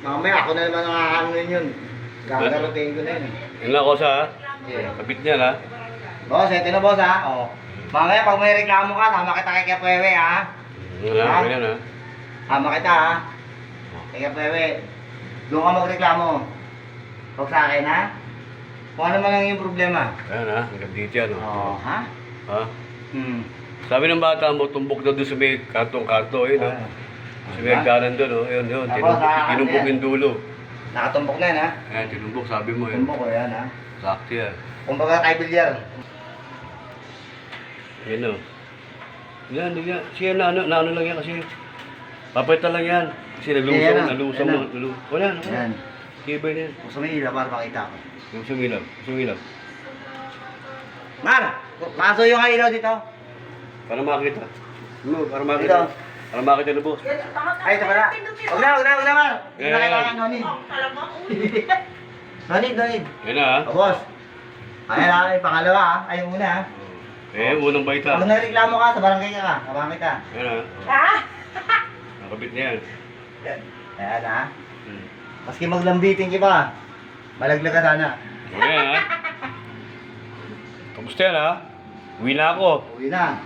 Mamaya ako na naman ang ano yun. Gagarutin ko na yun. Yun lang ko sa Yeah. kapit niya ha. Boss, ito na boss ha. Oh. Mamaya pag may reklamo ka, sama kita kay Kapewe ha. Wala, Ha? ganyan ha. Sama kita ha. Kay Kapewe. Doon ka magreklamo. Huwag sa akin ha. Kung ano man lang yung problema. Ayan ha, hanggang dito yan Oh, ha? Ha? Sabi ng bata mo, tumbok daw doon sa may kantong-kanto, yun Ah. Sa may hagdanan doon, yun, Tapos, tinumbok yung dulo. Nakatumbok na yan ha. Ayan, tinumbok, sabi mo yun. Tumbok ko yan ha. Sakto yan. Kumbaga kay Bilyar. Yan o. Yan. Siya na ano lang yan kasi papalitan lang yan. Kasi nalusong mo. Wala. Yan. Kibay na yan. Gusto mo ilaw para makita ko. Yung sumilaw. Mar! Kaso yung ilaw dito. Para makita. Para Dito. makita. Para makita na boss. Ay, ito pala. Huwag na, Mar. Hindi na kailangan, Nonid. Nonid. Yan na ha. O, boss. Ayan ha, yung pangalawa ha. Ay, yung una ha. Unang baita. Pag nareklamo ka, sa barangay ka. Kabangay ka. Yan ha. Nakabit na yan. Ayan ha. Maski maglambitin ka pa. Malaglag ka sana. Yan ha. Kamusta yan ha? Uwi na ako. Uwi na.